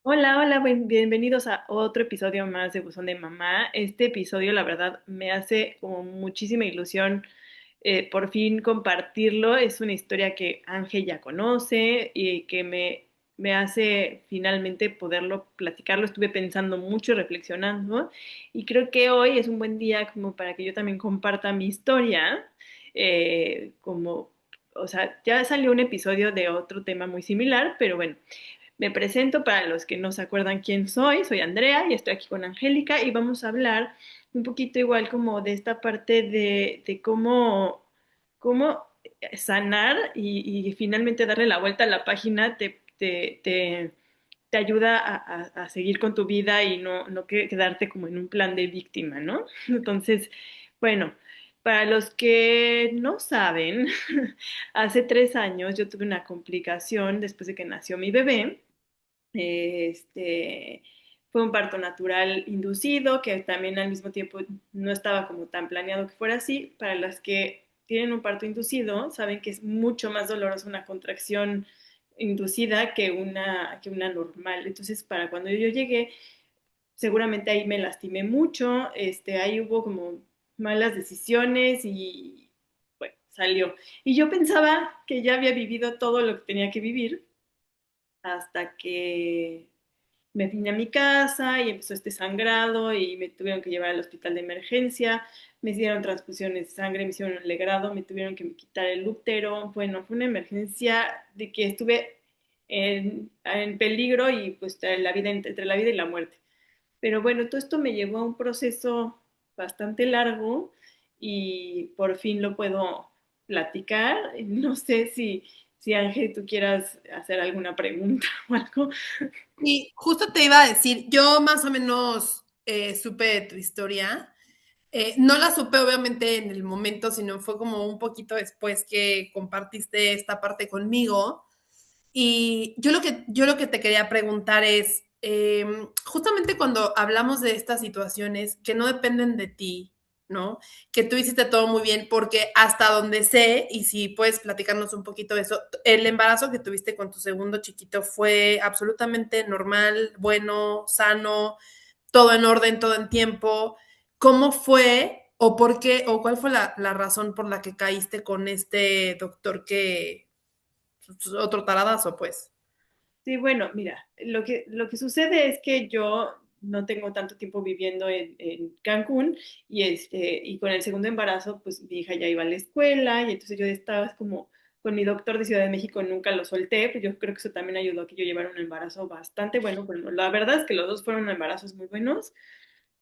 Hola, hola, bienvenidos a otro episodio más de Buzón de Mamá. Este episodio, la verdad, me hace como muchísima ilusión por fin compartirlo. Es una historia que Ángel ya conoce y que me hace finalmente poderlo platicarlo. Estuve pensando mucho y reflexionando y creo que hoy es un buen día como para que yo también comparta mi historia. Como, o sea, ya salió un episodio de otro tema muy similar, pero bueno. Me presento para los que no se acuerdan quién soy. Soy Andrea y estoy aquí con Angélica y vamos a hablar un poquito igual como de esta parte de cómo sanar y finalmente darle la vuelta a la página te ayuda a seguir con tu vida y no quedarte como en un plan de víctima, ¿no? Entonces, bueno, para los que no saben, hace 3 años yo tuve una complicación después de que nació mi bebé. Este, Fue un parto natural inducido, que también al mismo tiempo no estaba como tan planeado que fuera así. Para las que tienen un parto inducido, saben que es mucho más dolorosa una contracción inducida que una normal. Entonces, para cuando yo llegué, seguramente ahí me lastimé mucho, ahí hubo como malas decisiones y bueno, salió. Y yo pensaba que ya había vivido todo lo que tenía que vivir hasta que me vine a mi casa y empezó este sangrado y me tuvieron que llevar al hospital de emergencia, me hicieron transfusiones de sangre, me hicieron un legrado, me tuvieron que quitar el útero. Bueno, fue una emergencia de que estuve en peligro y pues entre la vida y la muerte. Pero bueno, todo esto me llevó a un proceso bastante largo y por fin lo puedo platicar. No sé si Ángel, tú quieras hacer alguna pregunta o algo. Y justo te iba a decir, yo más o menos supe de tu historia. No la supe obviamente en el momento, sino fue como un poquito después que compartiste esta parte conmigo. Y yo lo que te quería preguntar es, justamente cuando hablamos de estas situaciones que no dependen de ti, ¿no? Que tú hiciste todo muy bien, porque hasta donde sé, y si puedes platicarnos un poquito de eso, el embarazo que tuviste con tu segundo chiquito fue absolutamente normal, bueno, sano, todo en orden, todo en tiempo. ¿Cómo fue o por qué o cuál fue la razón por la que caíste con este doctor que otro taradazo, pues? Sí, bueno, mira, lo que sucede es que yo no tengo tanto tiempo viviendo en Cancún y con el segundo embarazo, pues mi hija ya iba a la escuela y entonces yo estaba como con mi doctor de Ciudad de México, nunca lo solté, pues yo creo que eso también ayudó a que yo llevara un embarazo bastante bueno. Bueno, la verdad es que los dos fueron embarazos muy buenos.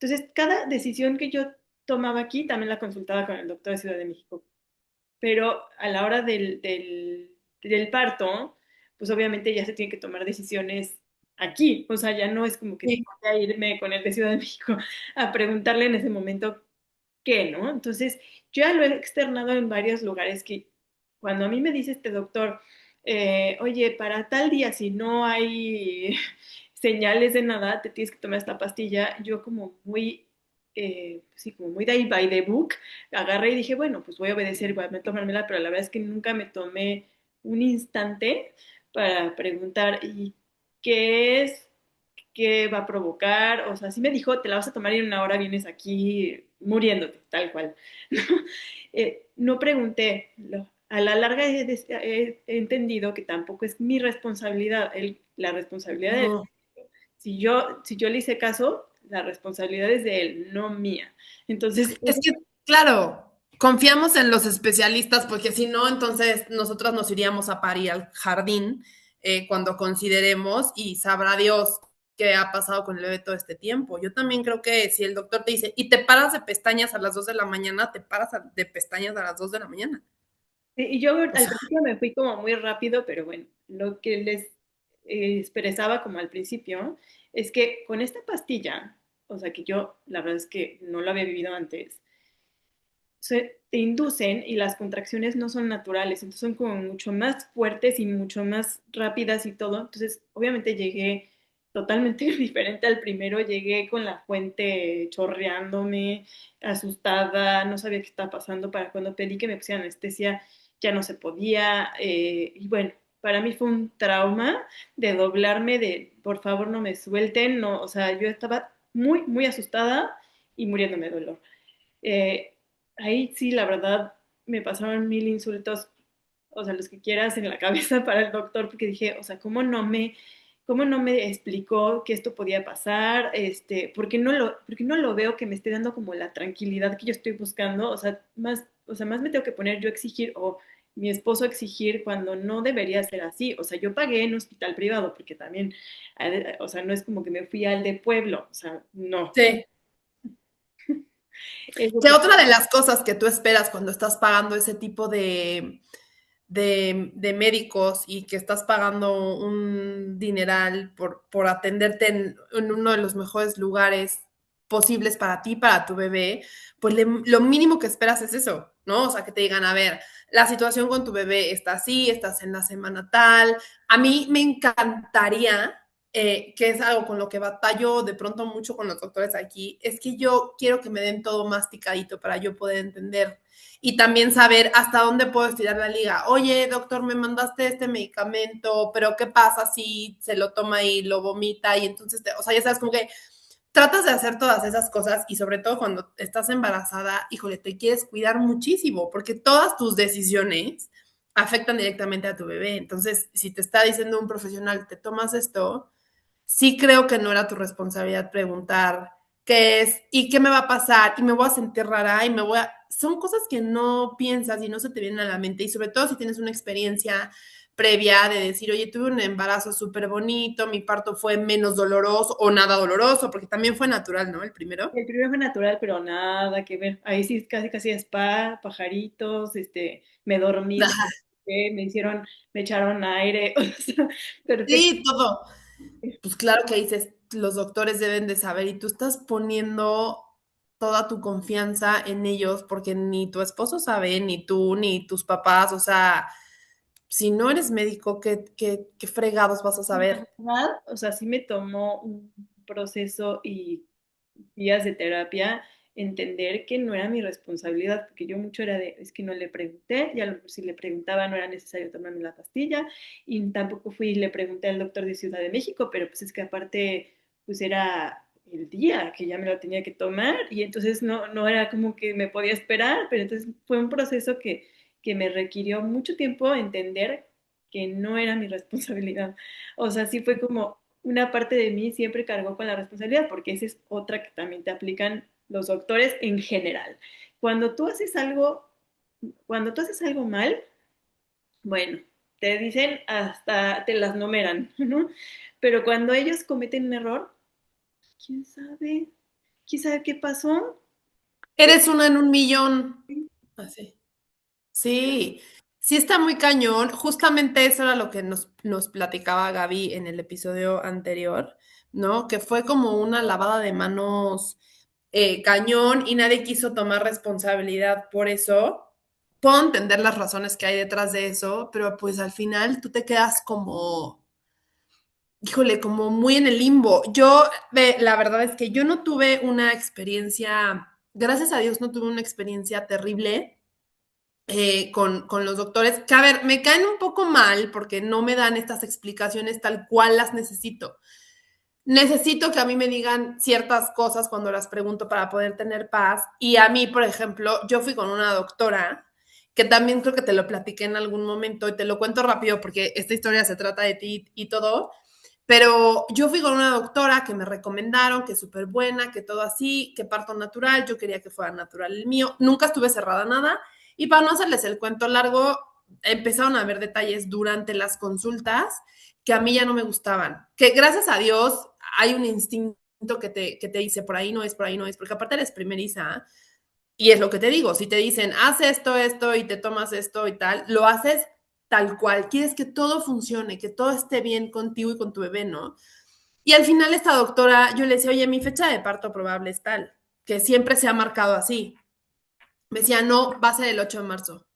Entonces, cada decisión que yo tomaba aquí también la consultaba con el doctor de Ciudad de México, pero a la hora del parto, pues obviamente ya se tienen que tomar decisiones aquí. O sea, ya no es como que Sí. voy a irme con el de Ciudad de México a preguntarle en ese momento qué, ¿no? Entonces, yo ya lo he externado en varios lugares que cuando a mí me dice este doctor, oye, para tal día, si no hay señales de nada, te tienes que tomar esta pastilla, yo como muy, sí, como muy day by the book, agarré y dije, bueno, pues voy a obedecer y voy a tomármela, pero la verdad es que nunca me tomé un instante para preguntar, ¿y qué es? ¿Qué va a provocar? O sea, sí me dijo, te la vas a tomar y en una hora vienes aquí muriéndote, tal cual. No pregunté. A la larga he entendido que tampoco es mi responsabilidad, la responsabilidad de él. No. Si yo le hice caso, la responsabilidad es de él, no mía. Entonces, Es que, claro, confiamos en los especialistas porque si no, entonces nosotras nos iríamos a parir al jardín cuando consideremos y sabrá Dios qué ha pasado con el bebé todo este tiempo. Yo también creo que si el doctor te dice, y te paras de pestañas a las 2 de la mañana, te paras de pestañas a las 2 de la mañana. sí, y yo O al sea, principio me fui como muy rápido, pero bueno, lo que les expresaba como al principio es que con esta pastilla, o sea que yo la verdad es que no lo había vivido antes, te inducen y las contracciones no son naturales, entonces son como mucho más fuertes y mucho más rápidas y todo. Entonces, obviamente llegué totalmente diferente al primero, llegué con la fuente chorreándome, asustada, no sabía qué estaba pasando. Para cuando pedí que me pusieran anestesia ya no se podía, y bueno. para mí fue un trauma de doblarme, de por favor no me suelten, no, o sea, yo estaba muy, muy asustada y muriéndome de dolor. Eh, Ahí sí, la verdad, me pasaron mil insultos, o sea, los que quieras en la cabeza para el doctor, porque dije, o sea, cómo no me explicó que esto podía pasar? ¿Por qué no lo veo que me esté dando como la tranquilidad que yo estoy buscando? O sea, más me tengo que poner yo a exigir o mi esposo a exigir cuando no debería ser así. O sea, yo pagué en hospital privado porque también, o sea, no es como que me fui al de pueblo, o sea, no. Sí. Eso Que fue. otra de las cosas que tú esperas cuando estás pagando ese tipo de médicos y que estás pagando un dineral por atenderte en uno de los mejores lugares posibles para ti, para tu bebé, pues lo mínimo que esperas es eso, ¿no? O sea, que te digan, a ver, la situación con tu bebé está así, estás en la semana tal. A mí me encantaría, que es algo con lo que batallo de pronto mucho con los doctores aquí, es que yo quiero que me den todo masticadito para yo poder entender y también saber hasta dónde puedo estirar la liga. Oye, doctor, me mandaste este medicamento, pero ¿qué pasa si se lo toma y lo vomita? Y entonces, o sea, ya sabes, como que tratas de hacer todas esas cosas y sobre todo cuando estás embarazada, híjole, te quieres cuidar muchísimo porque todas tus decisiones afectan directamente a tu bebé. Entonces, si te está diciendo un profesional, te tomas esto, sí creo que no era tu responsabilidad preguntar qué es y qué me va a pasar y me voy a sentir rara y me voy a... Son cosas que no piensas y no se te vienen a la mente y sobre todo si tienes una experiencia previa de decir, oye, tuve un embarazo súper bonito, mi parto fue menos doloroso o nada doloroso, porque también fue natural, ¿no? El primero. El primero fue natural, pero nada que ver. Ahí sí casi casi spa, pajaritos, me dormí, me hicieron, me echaron aire, o sea, perfecto. Sí, todo. Pues claro que dices, los doctores deben de saber y tú estás poniendo toda tu confianza en ellos porque ni tu esposo sabe, ni tú, ni tus papás, o sea, si no eres médico, ¿qué fregados vas a La saber? verdad, o sea, sí me tomó un proceso y días de terapia entender que no era mi responsabilidad, porque yo mucho era de, es que no le pregunté, ya si le preguntaba no era necesario tomarme la pastilla, y tampoco fui y le pregunté al doctor de Ciudad de México, pero pues es que aparte, pues era el día que ya me lo tenía que tomar, y entonces no era como que me podía esperar, pero entonces fue un proceso que me requirió mucho tiempo entender que no era mi responsabilidad. O sea, sí fue como una parte de mí siempre cargó con la responsabilidad, porque esa es otra que también te aplican los doctores en general. Cuando tú haces algo, cuando tú haces algo mal, bueno, te dicen hasta te las numeran, ¿no? Pero cuando ellos cometen un error, ¿quién sabe? ¿Quién sabe qué pasó? Eres uno en un millón. Así. Sí, sí está muy cañón. Justamente eso era lo que nos platicaba Gaby en el episodio anterior, ¿no? Que fue como una lavada de manos cañón y nadie quiso tomar responsabilidad por eso. Puedo entender las razones que hay detrás de eso, pero pues al final tú te quedas como, híjole, como muy en el limbo. La verdad es que yo no tuve una experiencia, gracias a Dios no tuve una experiencia terrible con los doctores, que a ver, me caen un poco mal porque no me dan estas explicaciones tal cual las necesito. Necesito que a mí me digan ciertas cosas cuando las pregunto para poder tener paz. Y a mí, por ejemplo, yo fui con una doctora que también creo que te lo platiqué en algún momento y te lo cuento rápido porque esta historia se trata de ti y todo. Pero yo fui con una doctora que me recomendaron, que es súper buena, que todo así, que parto natural, yo quería que fuera natural el mío, nunca estuve cerrada a nada y para no hacerles el cuento largo, empezaron a haber detalles durante las consultas que a mí ya no me gustaban, que gracias a Dios hay un instinto que te dice por ahí no es, por ahí no es, porque aparte eres primeriza y es lo que te digo, si te dicen haz esto, esto y te tomas esto y tal, lo haces tal cual, quieres que todo funcione, que todo esté bien contigo y con tu bebé, ¿no? Y al final esta doctora, yo le decía, oye, mi fecha de parto probable es tal, que siempre se ha marcado así. Me decía, no, va a ser el 8 de marzo.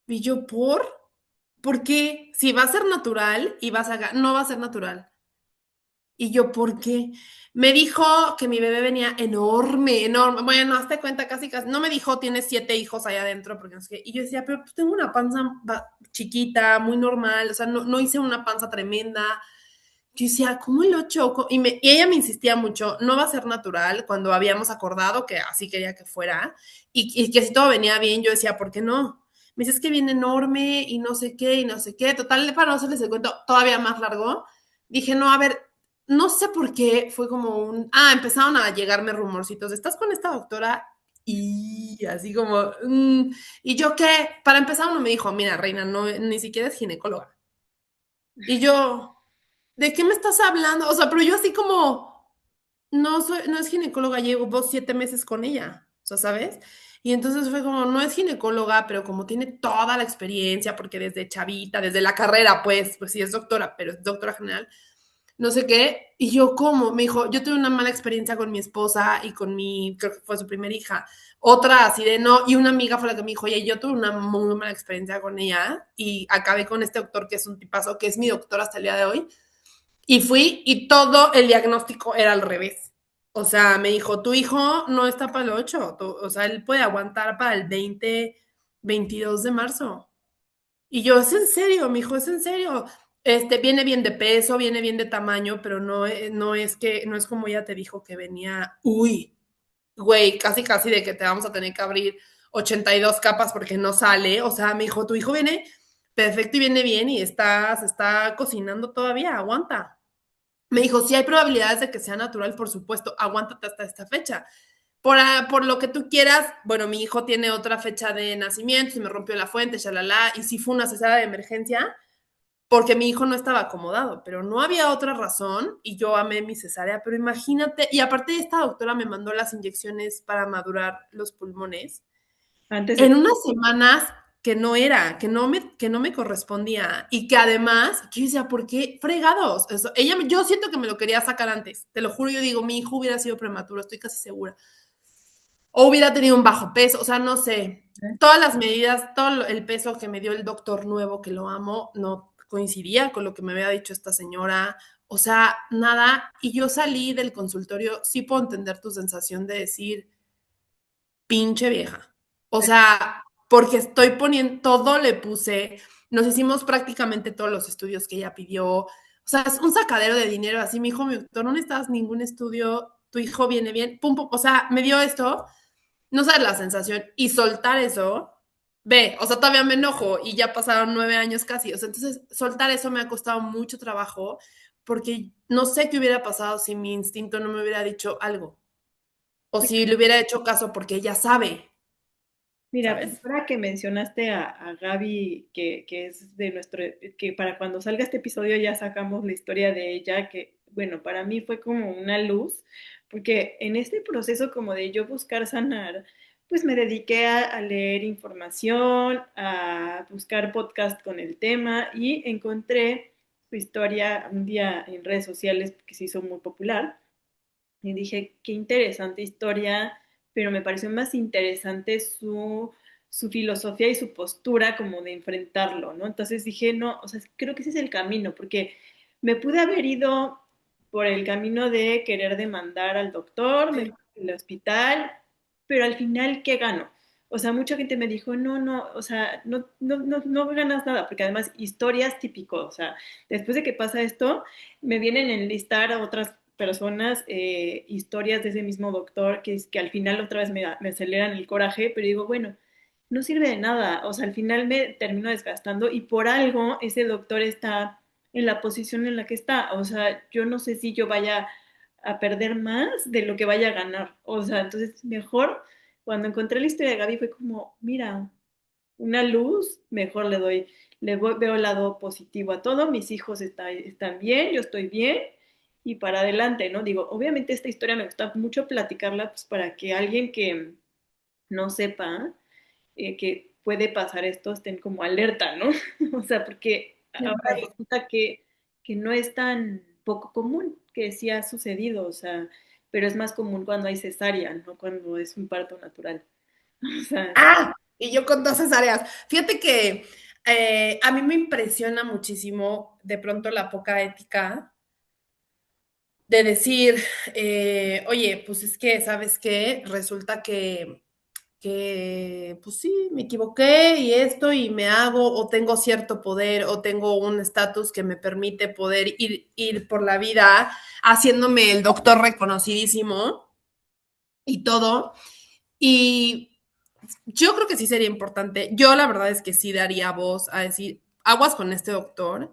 Y yo, ¿por? ¿Por qué? Si va a ser natural y vas a... No va a ser natural. Y yo, ¿por qué? Me dijo que mi bebé venía enorme, enorme. Bueno, hazte cuenta, casi, casi. No me dijo, tienes 7 hijos allá adentro, porque no sé qué. Y yo decía, pero pues tengo una panza chiquita, muy normal. O sea, no hice una panza tremenda. Yo decía, ¿cómo el 8? Y ella me insistía mucho, no va a ser natural, cuando habíamos acordado que así quería que fuera, y que si todo venía bien, yo decía, ¿por qué no? Me dice, es que viene enorme y no sé qué, y no sé qué. Total, para no hacerles el cuento todavía más largo, dije, no, a ver, no sé por qué, fue como empezaron a llegarme rumorcitos, ¿estás con esta doctora? Y así como, ¿y yo qué? Para empezar uno me dijo, mira, reina, no, ni siquiera es ginecóloga. Y yo, ¿de qué me estás hablando? O sea, pero yo así como, no es ginecóloga, llevo 7 meses con ella, o sea, ¿sabes? Y entonces fue como, no es ginecóloga, pero como tiene toda la experiencia, porque desde chavita, desde la carrera, pues sí es doctora, pero es doctora general, no sé qué. Y yo, ¿cómo? Me dijo, yo tuve una mala experiencia con mi esposa y con creo que fue su primera hija. Otra así de no, y una amiga fue la que me dijo, oye, yo tuve una muy mala experiencia con ella y acabé con este doctor que es un tipazo, que es mi doctor hasta el día de hoy. Y fui y todo el diagnóstico era al revés. O sea, me dijo, tu hijo no está para el 8, o sea, él puede aguantar para el 22 de marzo. Y yo, es en serio, mi hijo, es en serio. Viene bien de peso, viene bien de tamaño, pero no es como ella te dijo que venía, uy, güey, casi casi de que te vamos a tener que abrir 82 capas porque no sale. O sea, me dijo, tu hijo viene perfecto y viene bien y se está cocinando todavía, aguanta. Me dijo, si hay probabilidades de que sea natural, por supuesto, aguántate hasta esta fecha. Por lo que tú quieras, bueno, mi hijo tiene otra fecha de nacimiento, se me rompió la fuente, shalala, y sí fue una cesárea de emergencia, porque mi hijo no estaba acomodado, pero no había otra razón, y yo amé mi cesárea, pero imagínate, y aparte esta doctora me mandó las inyecciones para madurar los pulmones, Antes de en unas semanas que no me correspondía y que además, yo decía, ¿por qué fregados? Yo siento que me lo quería sacar antes, te lo juro, yo digo, mi hijo hubiera sido prematuro, estoy casi segura. O hubiera tenido un bajo peso, o sea, no sé. Todas las medidas, todo el peso que me dio el doctor nuevo, que lo amo, no coincidía con lo que me había dicho esta señora. O sea, nada. Y yo salí del consultorio, sí puedo entender tu sensación de decir, pinche vieja. O sea, porque estoy poniendo, todo le puse, nos hicimos prácticamente todos los estudios que ella pidió. O sea, es un sacadero de dinero. Así mi hijo, mi doctor, no necesitas ningún estudio, tu hijo viene bien, pum, pum. O sea, me dio esto, no sabes la sensación. Y soltar eso, ve, o sea, todavía me enojo y ya pasaron 9 años casi. O sea, entonces soltar eso me ha costado mucho trabajo porque no sé qué hubiera pasado si mi instinto no me hubiera dicho algo. O si le hubiera hecho caso porque ella sabe, Mira, pues ¿sabes? ahora que mencionaste a Gaby, que es de nuestro, que para cuando salga este episodio ya sacamos la historia de ella, que bueno, para mí fue como una luz, porque en este proceso como de yo buscar sanar, pues me dediqué a leer información, a buscar podcast con el tema y encontré su historia un día en redes sociales que se hizo muy popular y dije, qué interesante historia, pero me pareció más interesante su filosofía y su postura como de enfrentarlo, ¿no? Entonces dije, no, o sea, creo que ese es el camino, porque me pude haber ido por el camino de querer demandar al doctor, me Sí. fui al hospital, pero al final, ¿qué gano? O sea, mucha gente me dijo, no, no, o sea, no ganas nada, porque además historias típicos, o sea, después de que pasa esto, me vienen a enlistar a otras personas historias de ese mismo doctor que al final otra vez me aceleran el coraje, pero digo, bueno, no sirve de nada, o sea, al final me termino desgastando y por algo ese doctor está en la posición en la que está, o sea, yo no sé si yo vaya a perder más de lo que vaya a ganar, o sea, entonces mejor cuando encontré la historia de Gaby fue como, mira, una luz, mejor veo el lado positivo a todo, mis hijos están bien, yo estoy bien y para adelante, ¿no? Digo, obviamente esta historia me gusta mucho platicarla pues, para que alguien que no sepa que puede pasar esto estén como alerta, ¿no? O sea, porque ahora resulta que no es tan poco común, que sí ha sucedido, o sea, pero es más común cuando hay cesárea, no cuando es un parto natural. O sea, Y yo con 2 cesáreas. Fíjate que a mí me impresiona muchísimo de pronto la poca ética de decir, oye, pues es que, ¿sabes qué? Resulta pues sí, me equivoqué y esto y me hago, o tengo cierto poder, o tengo un estatus que me permite poder ir por la vida haciéndome el doctor reconocidísimo y todo. Y yo creo que sí sería importante. Yo la verdad es que sí daría voz a decir, aguas con este doctor,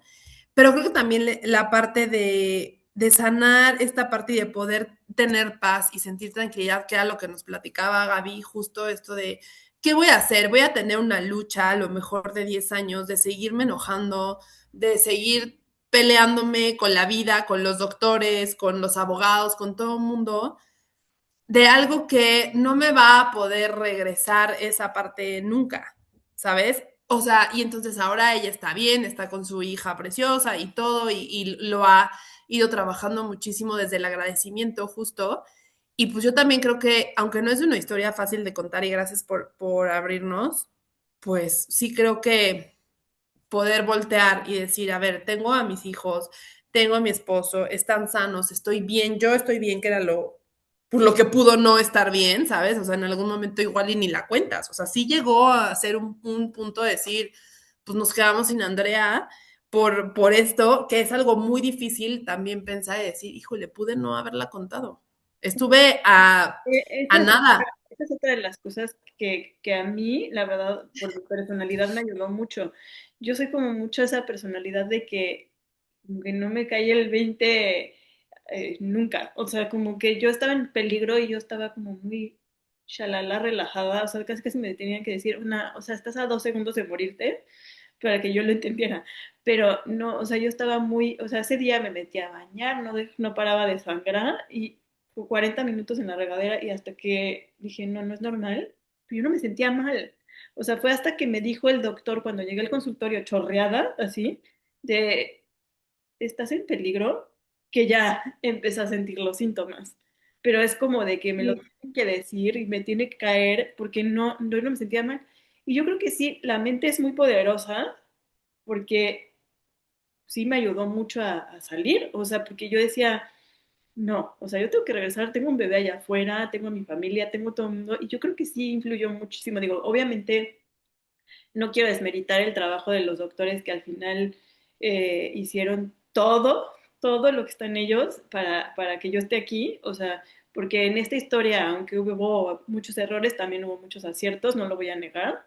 pero creo que también la parte de sanar esta parte y de poder tener paz y sentir tranquilidad, que era lo que nos platicaba Gaby, justo esto de, ¿qué voy a hacer? Voy a tener una lucha a lo mejor de 10 años, de seguirme enojando, de seguir peleándome con la vida, con los doctores, con los abogados, con todo el mundo, de algo que no me va a poder regresar esa parte nunca, ¿sabes? O sea, y entonces ahora ella está bien, está con su hija preciosa y todo, y lo ha ido trabajando muchísimo desde el agradecimiento justo. Y pues yo también creo que, aunque no es una historia fácil de contar y gracias por abrirnos, pues sí creo que poder voltear y decir, a ver, tengo a mis hijos, tengo a mi esposo, están sanos, estoy bien, yo estoy bien, que era por lo que pudo no estar bien, ¿sabes? O sea, en algún momento igual y ni la cuentas. O sea, sí llegó a ser un punto de decir, pues nos quedamos sin Andrea por esto, que es algo muy difícil también pensar y decir, híjole, pude no haberla contado. Estuve a nada. Esa es otra de las cosas que a mí, la verdad, por mi personalidad me ayudó mucho. Yo soy como mucho esa personalidad de que, como que no me cae el 20 nunca. O sea, como que yo estaba en peligro y yo estaba como muy shalala, relajada. O sea, casi que se me tenían que decir o sea, estás a 2 segundos de morirte para que yo lo entendiera. Pero no, o sea, yo estaba muy, o sea, ese día me metí a bañar, no paraba de sangrar y 40 minutos en la regadera y hasta que dije, no, no es normal, pero yo no me sentía mal. O sea, fue hasta que me dijo el doctor cuando llegué al consultorio chorreada, así, de, ¿estás en peligro? Que ya empecé a sentir los síntomas. Pero es como de que me lo tienen que decir y me tiene que caer porque no me sentía mal. Y yo creo que sí, la mente es muy poderosa porque sí me ayudó mucho a salir. O sea, porque yo decía, no, o sea, yo tengo que regresar, tengo un bebé allá afuera, tengo a mi familia, tengo todo el mundo, y yo creo que sí influyó muchísimo. Digo, obviamente no quiero desmeritar el trabajo de los doctores que al final hicieron todo lo que está en ellos para que yo esté aquí, o sea, porque en esta historia, aunque hubo muchos errores, también hubo muchos aciertos, no lo voy a negar.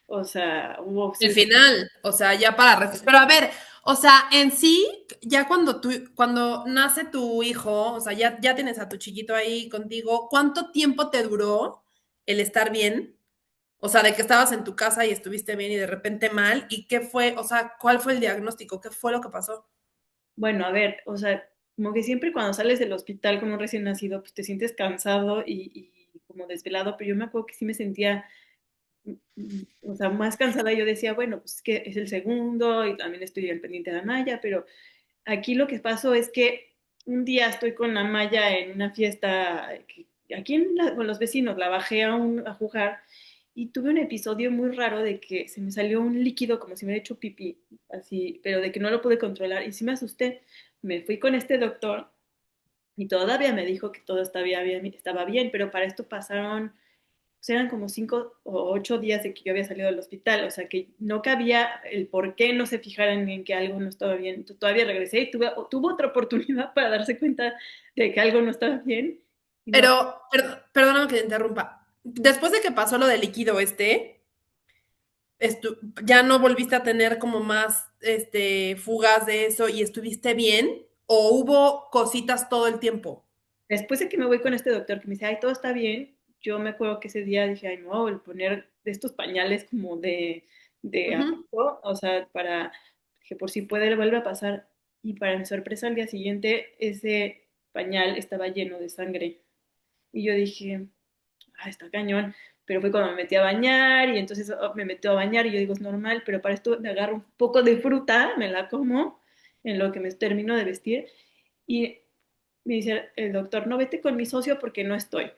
O sea, hubo El sí. final, o sea, ya para pero a ver, o sea, en sí, ya cuando nace tu hijo, o sea, ya tienes a tu chiquito ahí contigo, ¿cuánto tiempo te duró el estar bien? O sea, de que estabas en tu casa y estuviste bien y de repente mal, ¿y qué fue? O sea, ¿cuál fue el diagnóstico? ¿Qué fue lo que pasó? Bueno, a ver, o sea, como que siempre cuando sales del hospital con un recién nacido, pues te sientes cansado y como desvelado, pero yo me acuerdo que sí me sentía, o sea, más cansada. Yo decía, bueno, pues es que es el segundo y también estoy al pendiente de Amaya, pero aquí lo que pasó es que un día estoy con Amaya en una fiesta aquí con los vecinos, la bajé a jugar y tuve un episodio muy raro de que se me salió un líquido como si me hubiera hecho pipí, así, pero de que no lo pude controlar y sí me asusté. Me fui con este doctor y todavía me dijo que todo estaba bien, pero para esto pasaron, pues eran como 5 o 8 días de que yo había salido del hospital, o sea que no cabía el por qué no se fijaran en que algo no estaba bien. Entonces, todavía regresé y tuvo otra oportunidad para darse cuenta de que algo no estaba bien y no. Perdóname que te interrumpa. Después de que pasó lo del líquido ya no volviste a tener como más fugas de eso y estuviste bien, o hubo cositas todo el tiempo. Después de que me voy con este doctor que me dice, ay, todo está bien, yo me acuerdo que ese día dije, ay, no, el poner de estos pañales como de Ujú. adulto, o sea, que por si puede le vuelve a pasar. Y para mi sorpresa, al día siguiente, ese pañal estaba lleno de sangre. Y yo dije, ah, está cañón. Pero fue cuando me metí a bañar y entonces me metió a bañar y yo digo, es normal, pero para esto me agarro un poco de fruta, me la como en lo que me termino de vestir y me dice el doctor, no vete con mi socio porque no estoy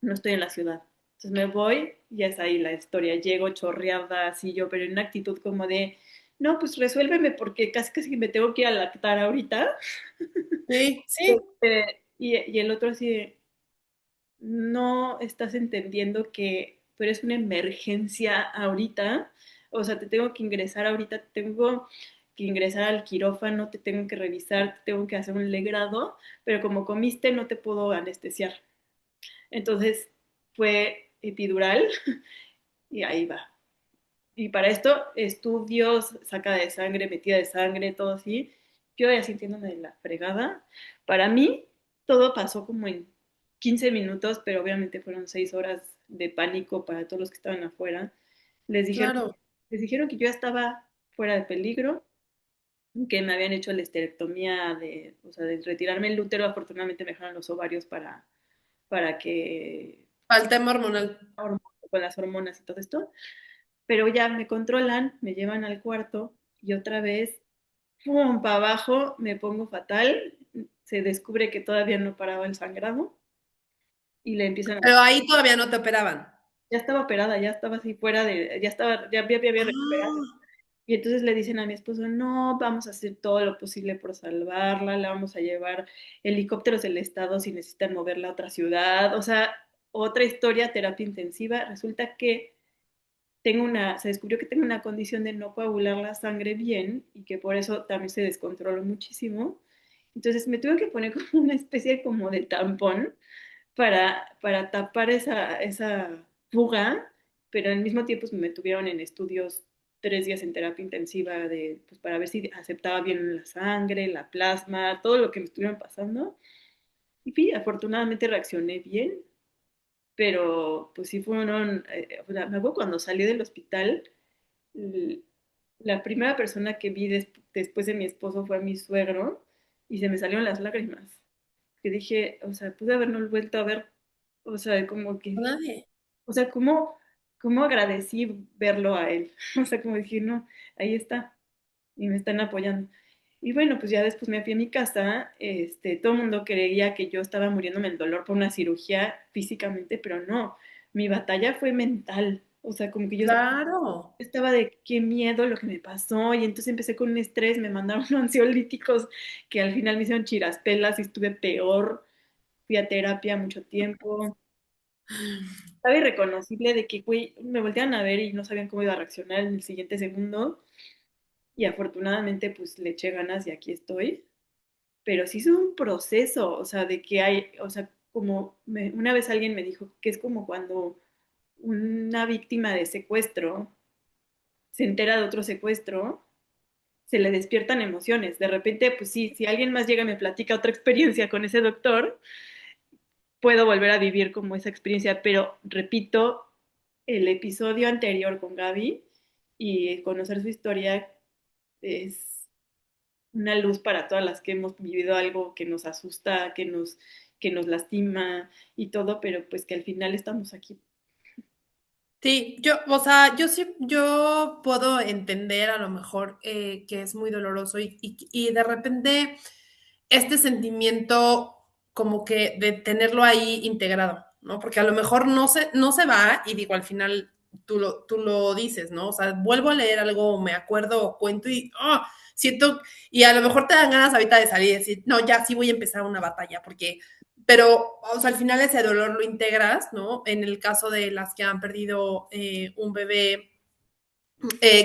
en la ciudad. Entonces me voy y es ahí la historia. Llego chorreada, así yo, pero en una actitud como de, no, pues resuélveme porque casi casi me tengo que ir a lactar ahorita. Sí, sí. Y el otro así de, no estás entendiendo que tú eres una emergencia ahorita, o sea, te tengo que ingresar ahorita, te tengo que ingresar al quirófano, te tengo que revisar, te tengo que hacer un legrado, pero como comiste no te puedo anestesiar. Entonces fue epidural y ahí va. Y para esto, estudios, saca de sangre, metida de sangre, todo así. Yo ya sintiéndome de la fregada. Para mí, todo pasó como en 15 minutos, pero obviamente fueron 6 horas de pánico para todos los que estaban afuera. Les dijeron, Claro. les dijeron que yo estaba fuera de peligro, que me habían hecho la esterectomía de, o sea, de retirarme el útero. Afortunadamente me dejaron los ovarios para que Al tema hormonal. con las hormonas y todo esto. Pero ya me controlan, me llevan al cuarto y otra vez, pum, para abajo, me pongo fatal, se descubre que todavía no paraba el sangrado y le empiezan a... Pero ahí todavía no te operaban. Ya estaba operada, ya estaba así fuera de, ya estaba, ya había recuperado. Ah, Y entonces le dicen a mi esposo, no, vamos a hacer todo lo posible por salvarla, la vamos a llevar helicópteros del estado si necesitan moverla a otra ciudad, o sea, otra historia, terapia intensiva. Resulta que se descubrió que tengo una condición de no coagular la sangre bien y que por eso también se descontroló muchísimo. Entonces me tuve que poner como una especie como de tampón para tapar esa fuga, pero al mismo tiempo pues, me tuvieron en estudios 3 días en terapia intensiva pues, para ver si aceptaba bien la sangre, la plasma, todo lo que me estuvieron pasando. Y sí, afortunadamente reaccioné bien, pero pues sí fueron, o sea, me acuerdo cuando salí del hospital, la primera persona que vi después de mi esposo fue a mi suegro y se me salieron las lágrimas. Que dije, o sea, pude habernos vuelto a ver, o sea, como que, nadie. o sea, cómo agradecí verlo a él. O sea, como dije, no, ahí está y me están apoyando. Y bueno, pues ya después me fui a mi casa, todo el mundo creía que yo estaba muriéndome el dolor por una cirugía físicamente, pero no, mi batalla fue mental. O sea, como que yo Claro. estaba de qué miedo lo que me pasó y entonces empecé con un estrés, me mandaron ansiolíticos que al final me hicieron chiraspelas y estuve peor, fui a terapia mucho tiempo. Estaba irreconocible de que, güey, me volteaban a ver y no sabían cómo iba a reaccionar en el siguiente segundo y afortunadamente pues le eché ganas y aquí estoy, pero sí es un proceso, o sea, de que hay, o sea, una vez alguien me dijo que es como cuando una víctima de secuestro se entera de otro secuestro, se le despiertan emociones. De repente, pues sí, si alguien más llega y me platica otra experiencia con ese doctor, puedo volver a vivir como esa experiencia, pero repito, el episodio anterior con Gaby y conocer su historia es una luz para todas las que hemos vivido algo que nos asusta, que nos lastima y todo, pero pues que al final estamos aquí. Sí, yo, o sea, yo sí, yo puedo entender a lo mejor que es muy doloroso y de repente este sentimiento como que de tenerlo ahí integrado, ¿no? Porque a lo mejor no se va y digo, al final tú lo dices, ¿no? O sea, vuelvo a leer algo, me acuerdo o cuento y siento, y a lo mejor te dan ganas ahorita de salir y decir, no, ya sí voy a empezar una batalla, porque pero, o sea, al final ese dolor lo integras, ¿no? En el caso de las que han perdido un bebé,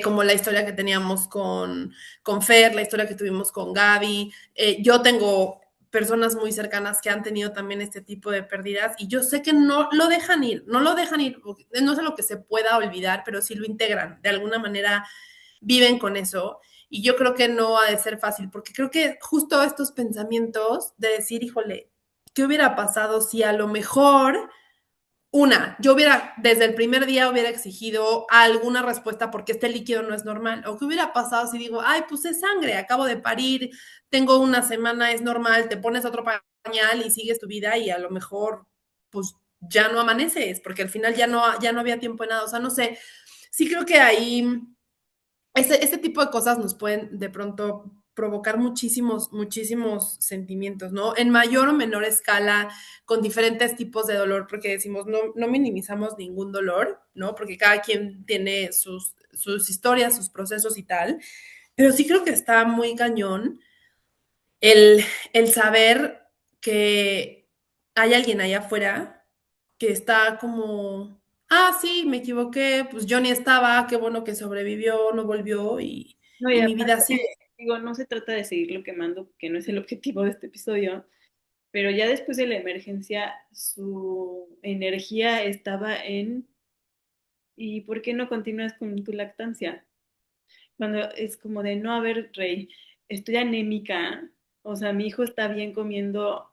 como la historia que teníamos con Fer, la historia que tuvimos con Gaby. Yo tengo personas muy cercanas que han tenido también este tipo de pérdidas y yo sé que no lo dejan ir, no lo dejan ir, no es lo que se pueda olvidar, pero sí lo integran, de alguna manera viven con eso. Y yo creo que no ha de ser fácil, porque creo que justo estos pensamientos de decir, híjole, ¿qué hubiera pasado si a lo mejor yo hubiera, desde el primer día hubiera exigido alguna respuesta porque este líquido no es normal? ¿O qué hubiera pasado si digo, ay, pues es sangre, acabo de parir, tengo una semana, es normal, te pones otro pañal y sigues tu vida y a lo mejor, pues ya no amaneces, porque al final ya no había tiempo de nada. O sea, no sé, sí creo que ahí este tipo de cosas nos pueden de pronto provocar muchísimos, muchísimos sentimientos, ¿no? En mayor o menor escala, con diferentes tipos de dolor, porque decimos, no minimizamos ningún dolor, ¿no? Porque cada quien tiene sus historias, sus procesos y tal, pero sí creo que está muy cañón el, el saber que hay alguien allá afuera que está como, ah, sí, me equivoqué, pues yo ni estaba, qué bueno que sobrevivió, no volvió No, y y mi vida aparte, sigue. digo, no se trata de seguirlo quemando, que no es el objetivo de este episodio, pero ya después de la emergencia, su energía estaba en, ¿y por qué no continúas con tu lactancia? Cuando es como de, no, a ver, Rey, estoy anémica, o sea, mi hijo está bien comiendo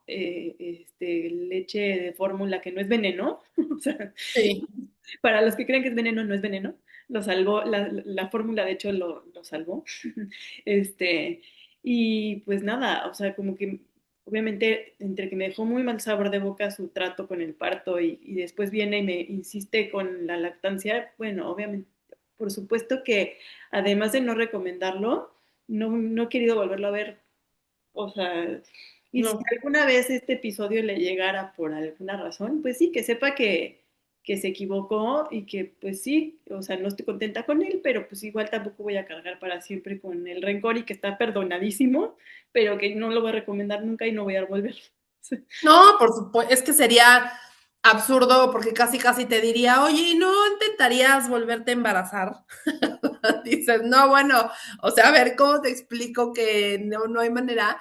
leche de fórmula que no es veneno, o sea, Sí. para los que creen que es veneno, no es veneno. Lo salvó, la fórmula de hecho lo salvó. Este, y pues nada, o sea, como que obviamente entre que me dejó muy mal sabor de boca su trato con el parto y después viene y me insiste con la lactancia, bueno, obviamente, por supuesto que además de no recomendarlo, no he querido volverlo a ver. O sea, y si No. alguna vez este episodio le llegara por alguna razón, pues sí, que sepa que se equivocó y que pues sí, o sea, no estoy contenta con él, pero pues igual tampoco voy a cargar para siempre con el rencor y que está perdonadísimo, pero que no lo voy a recomendar nunca y no voy a volver. No, por supuesto, es que sería absurdo porque casi casi te diría, oye, ¿y no intentarías volverte a embarazar? Dices, no, bueno, o sea, a ver, ¿cómo te explico que no hay manera?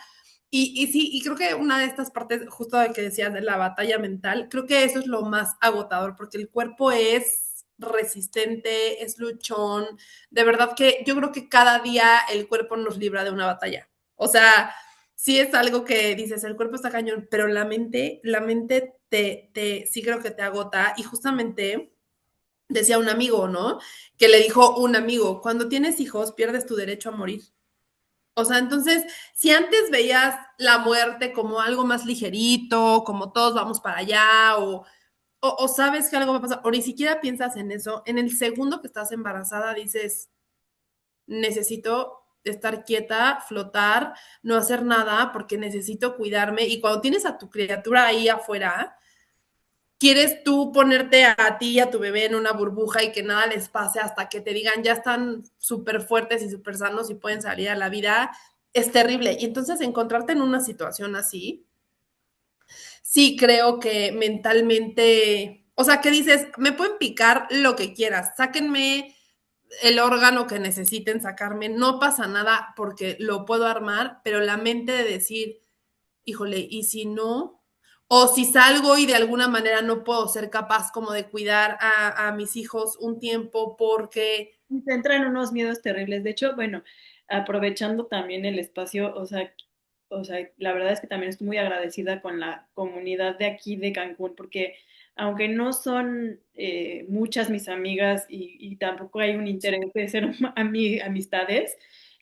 Y sí, y creo que una de estas partes, justo de que decías de la batalla mental, creo que eso es lo más agotador, porque el cuerpo es resistente, es luchón, de verdad que yo creo que cada día el cuerpo nos libra de una batalla. O sea, sí es algo que dices, el cuerpo está cañón, pero la mente sí creo que te agota y justamente decía un amigo, ¿no? Que le dijo un amigo, cuando tienes hijos pierdes tu derecho a morir. O sea, entonces, si antes veías la muerte como algo más ligerito, como todos vamos para allá, o sabes que algo va a pasar, o ni siquiera piensas en eso, en el segundo que estás embarazada dices, necesito estar quieta, flotar, no hacer nada, porque necesito cuidarme. Y cuando tienes a tu criatura ahí afuera, quieres tú ponerte a ti y a tu bebé en una burbuja y que nada les pase hasta que te digan ya están súper fuertes y súper sanos y pueden salir a la vida, es terrible. Y entonces encontrarte en una situación así, sí creo que mentalmente, o sea, que dices, me pueden picar lo que quieras, sáquenme el órgano que necesiten sacarme, no pasa nada porque lo puedo armar, pero la mente de decir, híjole, ¿y si no? O si salgo y de alguna manera no puedo ser capaz como de cuidar a mis hijos un tiempo porque... Se entran unos miedos terribles. De hecho, bueno, aprovechando también el espacio, o sea, la verdad es que también estoy muy agradecida con la comunidad de aquí de Cancún, porque aunque no son muchas mis amigas y tampoco hay un interés de ser amistades,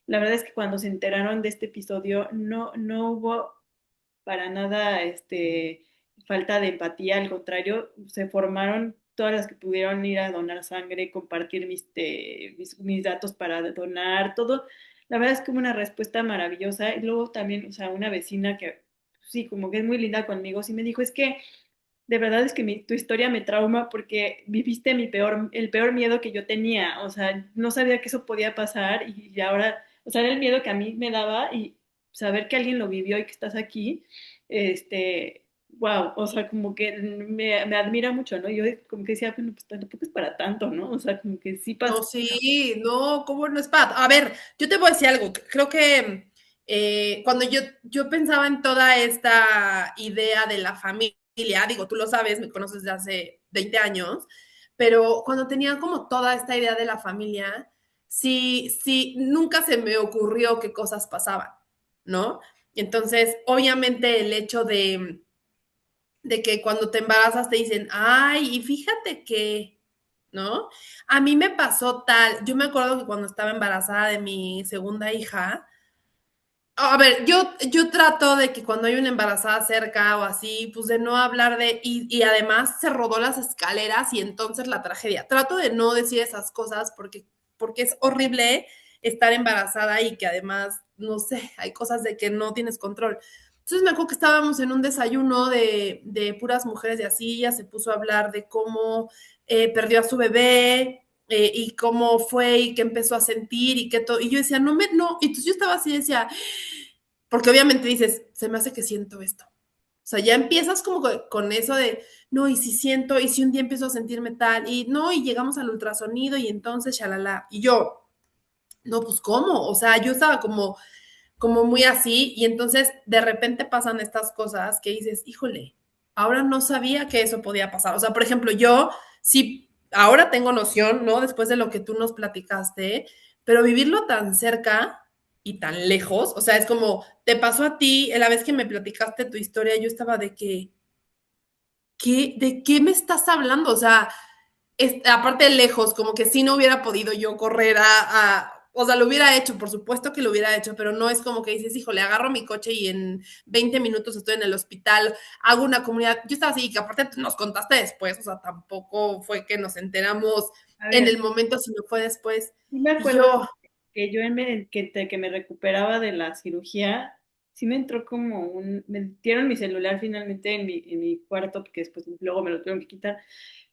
la verdad es que cuando se enteraron de este episodio no hubo para nada falta de empatía, al contrario, se formaron todas las que pudieron ir a donar sangre, compartir mis datos para donar, todo. La verdad es que hubo una respuesta maravillosa. Y luego también, o sea, una vecina que sí, como que es muy linda conmigo, sí me dijo, es que de verdad es que tu historia me trauma porque viviste el peor miedo que yo tenía. O sea, no sabía que eso podía pasar y ahora, o sea, era el miedo que a mí me daba y saber que alguien lo vivió y que estás aquí, wow, o sea, como que me admira mucho, ¿no? Yo como que decía, bueno, pues tampoco es para tanto, ¿no? O sea, como que sí pasa. No, sí, no, ¿cómo no es para? A ver, yo te voy a decir algo. Creo que cuando yo pensaba en toda esta idea de la familia, digo, tú lo sabes, me conoces desde hace 20 años, pero cuando tenía como toda esta idea de la familia, sí, sí, nunca se me ocurrió qué cosas pasaban, ¿no? Y entonces, obviamente, el hecho de que cuando te embarazas te dicen, ay, y fíjate que, ¿no? A mí me pasó tal, yo me acuerdo que cuando estaba embarazada de mi segunda hija, a ver, yo trato de que cuando hay una embarazada cerca o así, pues de no hablar y además se rodó las escaleras y entonces la tragedia. Trato de no decir esas cosas porque es horrible estar embarazada y que además no sé, hay cosas de que no tienes control. Entonces me acuerdo que estábamos en un desayuno de puras mujeres y así, ella se puso a hablar de cómo perdió a su bebé y cómo fue y qué empezó a sentir y qué todo. Y yo decía, no. Y entonces yo estaba así, decía, porque obviamente dices, se me hace que siento esto. O sea, ya empiezas como con eso de, no, y si siento, y si un día empiezo a sentirme tal, y no, y llegamos al ultrasonido y entonces, shalala. Y yo, no, pues ¿cómo? O sea, yo estaba como muy así, y entonces de repente pasan estas cosas que dices, híjole, ahora no sabía que eso podía pasar. O sea, por ejemplo, yo sí, ahora tengo noción, ¿no? Después de lo que tú nos platicaste, pero vivirlo tan cerca y tan lejos, o sea, es como, te pasó a ti, la vez que me platicaste tu historia, yo estaba de que, ¿de qué me estás hablando? O sea, aparte de lejos, como que si no hubiera podido yo correr o sea, lo hubiera hecho, por supuesto que lo hubiera hecho, pero no es como que dices, híjole, agarro mi coche y en 20 minutos estoy en el hospital, hago una comunidad. Yo estaba así, que aparte nos contaste después, o sea, tampoco fue que nos enteramos A en ver, el momento, sino fue después. sí me Y acuerdo yo, que yo que me recuperaba de la cirugía, sí me entró como me metieron mi celular finalmente en mi cuarto, porque después luego me lo tuvieron que quitar,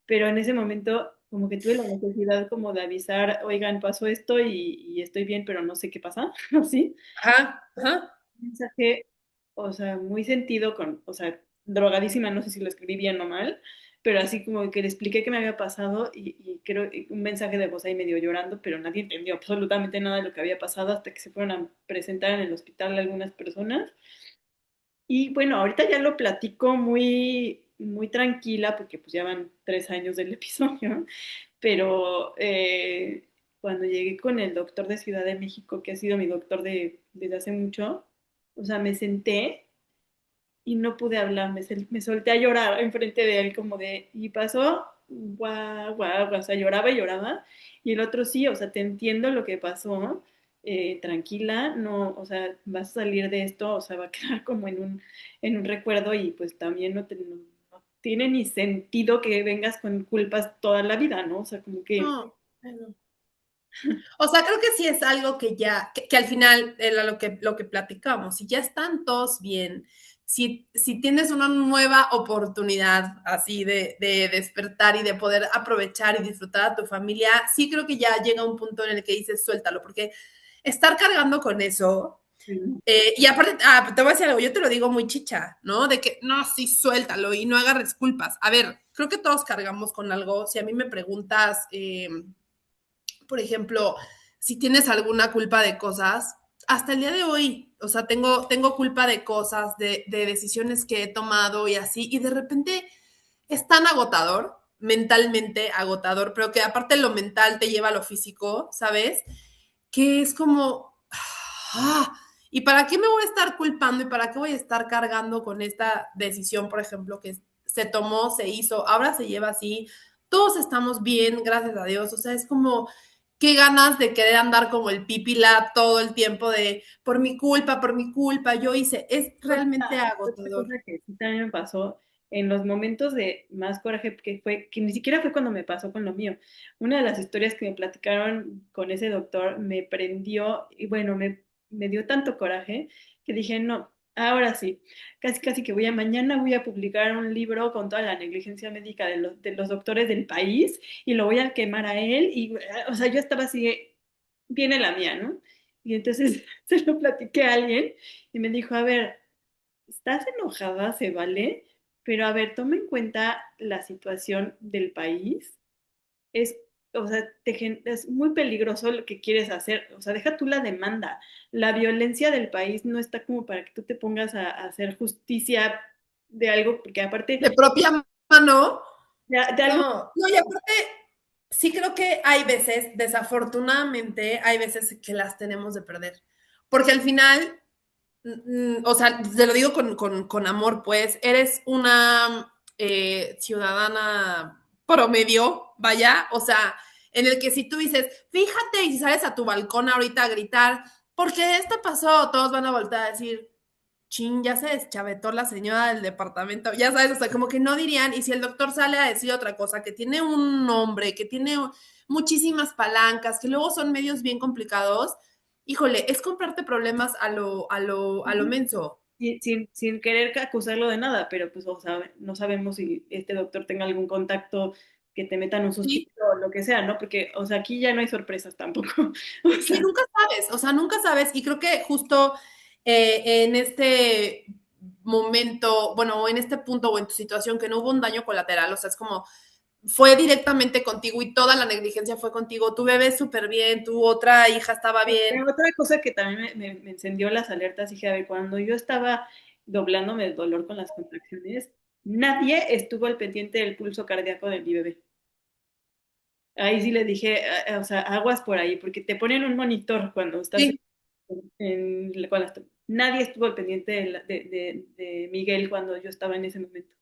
pero en ese momento como que tuve la necesidad como de avisar, oigan, pasó esto y estoy bien, pero no sé qué pasa, ¿sí? ajá, ajá. Un mensaje, o sea, muy sentido o sea, drogadísima, no sé si lo escribí bien o mal, pero así como que le expliqué qué me había pasado y creo un mensaje de voz ahí medio llorando, pero nadie entendió absolutamente nada de lo que había pasado hasta que se fueron a presentar en el hospital algunas personas. Y bueno, ahorita ya lo platico muy tranquila porque pues ya van 3 años del episodio, pero cuando llegué con el doctor de Ciudad de México, que ha sido mi doctor desde hace mucho, o sea, me senté y no pude hablar, me solté a llorar enfrente de él como de, y pasó, guau, guau, guau, o sea, lloraba y lloraba, y el otro sí, o sea, te entiendo lo que pasó, tranquila, no, o sea, vas a salir de esto, o sea, va a quedar como en un recuerdo y pues también no tiene ni sentido que vengas con culpas toda la vida, ¿no? O sea, como que... No, bueno. O sea, creo que sí es algo que ya, que al final era lo que platicamos, si ya están todos bien, si tienes una nueva oportunidad así de despertar y de poder aprovechar y disfrutar a tu familia, sí creo que ya llega un punto en el que dices, suéltalo, porque estar cargando con eso, Sí. y aparte, te voy a decir algo, yo te lo digo muy chicha, ¿no? De que, no, sí, suéltalo y no agarres culpas. A ver, creo que todos cargamos con algo. Si a mí me preguntas, por ejemplo, si tienes alguna culpa de cosas, hasta el día de hoy, o sea, tengo culpa de cosas, de decisiones que he tomado y así, y de repente es tan agotador, mentalmente agotador, pero que aparte lo mental te lleva a lo físico, ¿sabes? Que es como, ah, ¿y para qué me voy a estar culpando y para qué voy a estar cargando con esta decisión, por ejemplo, que se tomó, se hizo, ahora se lleva así, todos estamos bien, gracias a Dios, o sea, es como, qué ganas de querer andar como el pipila todo el tiempo de, por mi culpa, yo hice, es realmente Otra agotador. cosa que sí también me pasó en los momentos de más coraje, que ni siquiera fue cuando me pasó con lo mío. Una de las historias que me platicaron con ese doctor me prendió y bueno, me dio tanto coraje que dije, no, ahora sí, casi que mañana voy a publicar un libro con toda la negligencia médica de los doctores del país y lo voy a quemar a él y, o sea, yo estaba así, viene la mía, ¿no? Y entonces se lo platiqué a alguien y me dijo, a ver, estás enojada, se vale, pero a ver, toma en cuenta la situación del país. Es, o sea, es muy peligroso lo que quieres hacer. O sea, deja tú la demanda. La violencia del país no está como para que tú te pongas a hacer justicia de algo, porque De aparte, propia mano, de algo... no, y aparte, sí creo que hay veces, desafortunadamente, hay veces que las tenemos de perder. Porque al final, o sea, te lo digo con amor, pues, eres una ciudadana promedio, vaya, o sea, en el que si tú dices, fíjate, y si sales a tu balcón ahorita a gritar, porque esto pasó, todos van a volver a decir, chin, ya se deschavetó la señora del departamento, ya sabes, o sea, como que no dirían, y si el doctor sale a decir otra cosa, que tiene un nombre, que tiene muchísimas palancas, que luego son medios bien complicados, híjole, es comprarte problemas a lo menso. Sin querer acusarlo de nada, pero pues, o sea, no sabemos si este doctor tenga algún contacto que te metan un Sí, suspiro o lo que sea, ¿no? Porque, o sea, aquí ya no hay sorpresas tampoco. O sí, sea, nunca sabes, o sea, nunca sabes. Y creo que justo en este momento, bueno, o en este punto o en tu situación que no hubo un daño colateral, o sea, es como fue directamente contigo y toda la negligencia fue contigo, tu bebé súper bien, tu otra hija estaba bien. pero otra cosa que también me encendió las alertas, dije, a ver, cuando yo estaba doblándome el dolor con las contracciones, nadie estuvo al pendiente del pulso cardíaco de mi bebé. Ahí sí le dije, o sea, aguas por ahí, porque te ponen un monitor cuando estás Sí, nadie estuvo al pendiente de Miguel cuando yo estaba en ese momento.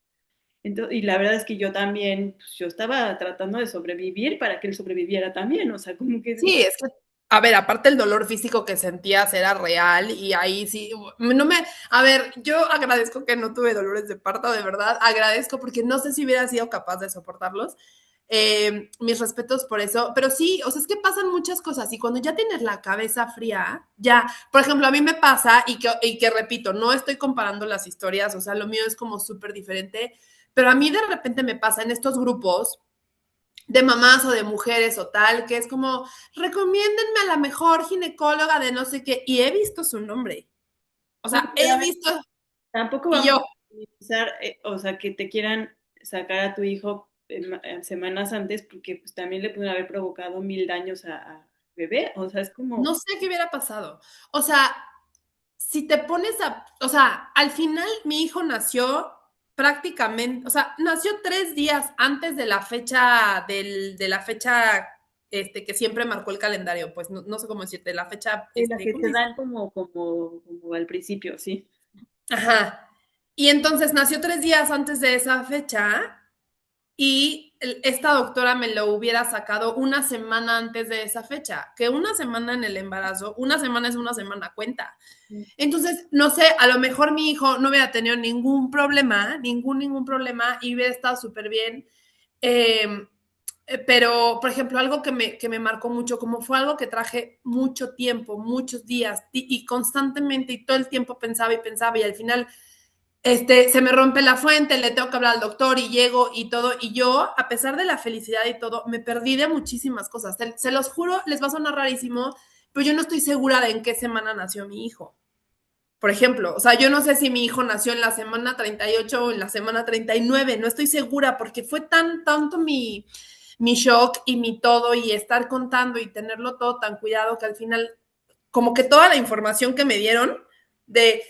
Entonces, y la verdad es que yo también, pues, yo estaba tratando de sobrevivir para que él sobreviviera también, o sea, como que sí, es que, a ver, aparte el dolor físico que sentías era real y ahí sí, no me, a ver, yo agradezco que no tuve dolores de parto, de verdad, agradezco porque no sé si hubiera sido capaz de soportarlos. Mis respetos por eso, pero sí, o sea, es que pasan muchas cosas y cuando ya tienes la cabeza fría, ya, por ejemplo, a mí me pasa y que repito, no estoy comparando las historias, o sea, lo mío es como súper diferente, pero a mí de repente me pasa en estos grupos de mamás o de mujeres o tal, que es como, recomiéndenme a la mejor ginecóloga de no sé qué, y he visto su nombre. O pues, sea, he visto, tampoco y vamos yo, a minimizar, o sea, que te quieran sacar a tu hijo semanas antes, porque pues también le pueden haber provocado mil daños a bebé, o sea, es como, no sé qué hubiera pasado. O sea, si te pones a, o sea, al final mi hijo nació prácticamente, o sea, nació 3 días antes de la fecha, de la fecha que siempre marcó el calendario, pues no, no sé cómo decirte, la fecha, las que ¿cómo te se dice? dan como al principio, sí. Ajá. Y entonces nació 3 días antes de esa fecha y esta doctora me lo hubiera sacado una semana antes de esa fecha, que una semana en el embarazo, una semana es una semana cuenta. Entonces, no sé, a lo mejor mi hijo no hubiera tenido ningún problema, ningún problema y hubiera estado súper bien. Eh, pero, por ejemplo, algo que me marcó mucho, como fue algo que traje mucho tiempo, muchos días y constantemente y todo el tiempo pensaba y al final se me rompe la fuente, le tengo que hablar al doctor y llego y todo. Y yo, a pesar de la felicidad y todo, me perdí de muchísimas cosas. Se los juro, les va a sonar rarísimo, pero yo no estoy segura de en qué semana nació mi hijo. Por ejemplo, o sea, yo no sé si mi hijo nació en la semana 38 o en la semana 39, no estoy segura porque fue tanto mi shock y mi todo y estar contando y tenerlo todo tan cuidado que al final, como que toda la información que me dieron de,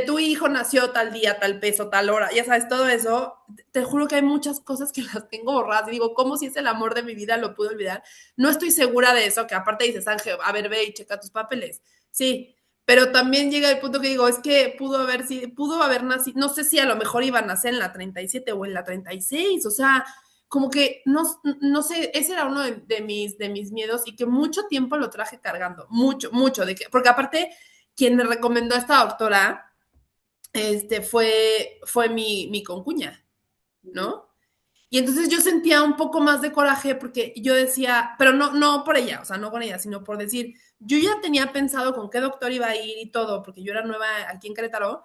tu hijo nació tal día, tal peso, tal hora, ya sabes, todo eso, te juro que hay muchas cosas que las tengo borradas y digo, ¿cómo si es el amor de mi vida lo pude olvidar? No estoy segura de eso, que aparte dices, Ángel, a ver, ve y checa tus papeles. Sí, pero también llega el punto que digo, es que pudo haber nacido, no sé si a lo mejor iba a nacer en la 37 o en la 36, o sea, como que no sé, ese era uno de mis miedos y que mucho tiempo lo traje cargando, mucho, porque aparte, quien me recomendó a esta doctora, fue mi concuña, ¿no? Y entonces yo sentía un poco más de coraje porque yo decía, pero no por ella, o sea, no con ella, sino por decir, yo ya tenía pensado con qué doctor iba a ir y todo, porque yo era nueva aquí en Querétaro,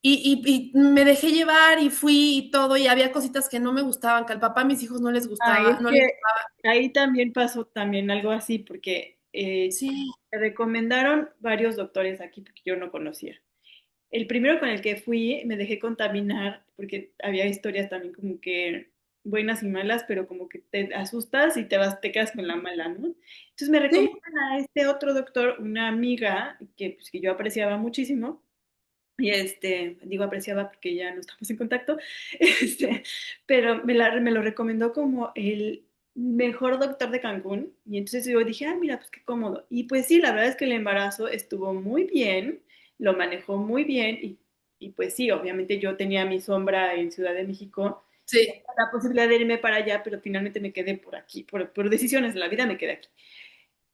y me dejé llevar y fui y todo, y había cositas que no me gustaban, que al papá a mis hijos no les Ay, gustaba, es no les que gustaba. ahí también pasó también algo así, porque Sí, me recomendaron varios doctores aquí porque yo no conocía. El primero con el que fui me dejé contaminar porque había historias también como que buenas y malas, pero como que te asustas y te quedas con la mala, ¿no? Entonces me sí, recomiendan a este otro doctor, una amiga que, pues, que yo apreciaba muchísimo, y digo apreciaba porque ya no estamos en contacto, este, pero me lo recomendó como el mejor doctor de Cancún, y entonces yo dije, ah, mira, pues qué cómodo. Y pues sí, la verdad es que el embarazo estuvo muy bien, lo manejó muy bien, y pues sí, obviamente yo tenía mi sombra en Ciudad de México, sí. la posibilidad de irme para allá, pero finalmente me quedé por aquí, por decisiones de la vida me quedé aquí.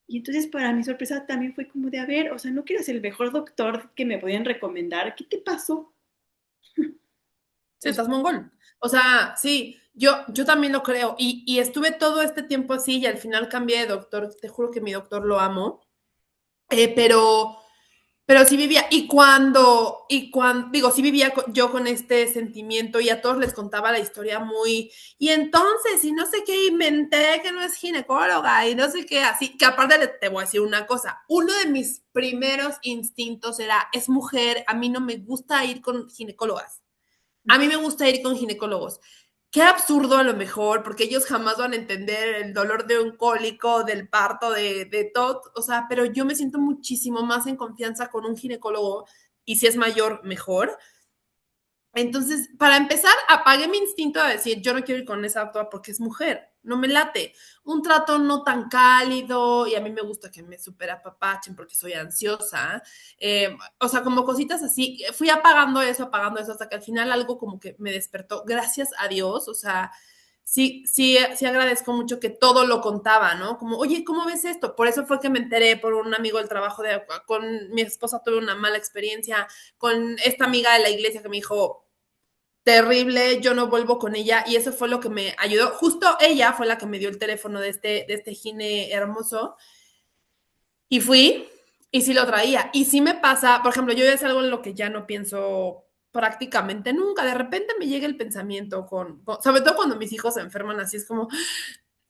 Y entonces para mi sorpresa también fue como de, a ver, o sea, no quieres el mejor doctor que me podían recomendar, ¿qué te pasó? Sí, O sea, estás mongol. O sea, sí, yo también lo creo. Y estuve todo este tiempo así y al final cambié de doctor. Te juro que mi doctor lo amo. pero sí vivía, digo, sí vivía yo con este sentimiento y a todos les contaba la historia muy, y entonces, y no sé qué, inventé que no es ginecóloga, y no sé qué, así, que aparte te voy a decir una cosa, uno de mis primeros instintos era, es mujer, a mí no me gusta ir con ginecólogas, a mí me gusta ir con ginecólogos. Qué absurdo a lo mejor, porque ellos jamás van a entender el dolor de un cólico, del parto, de todo, o sea, pero yo me siento muchísimo más en confianza con un ginecólogo y si es mayor, mejor. Entonces, para empezar, apagué mi instinto a decir, yo no quiero ir con esa doctora porque es mujer, no me late. Un trato no tan cálido y a mí me gusta que me supera papachen porque soy ansiosa. O sea, como cositas así. Fui apagando eso hasta que al final algo como que me despertó, gracias a Dios. O sea, sí agradezco mucho que todo lo contaba, ¿no? Como, oye, ¿cómo ves esto? Por eso fue que me enteré por un amigo del trabajo con mi esposa tuve una mala experiencia, con esta amiga de la iglesia que me dijo, terrible, yo no vuelvo con ella y eso fue lo que me ayudó. Justo ella fue la que me dio el teléfono de este gine hermoso y fui y sí lo traía. Y sí me pasa, por ejemplo, yo es algo en lo que ya no pienso prácticamente nunca. De repente me llega el pensamiento sobre todo cuando mis hijos se enferman, así es como,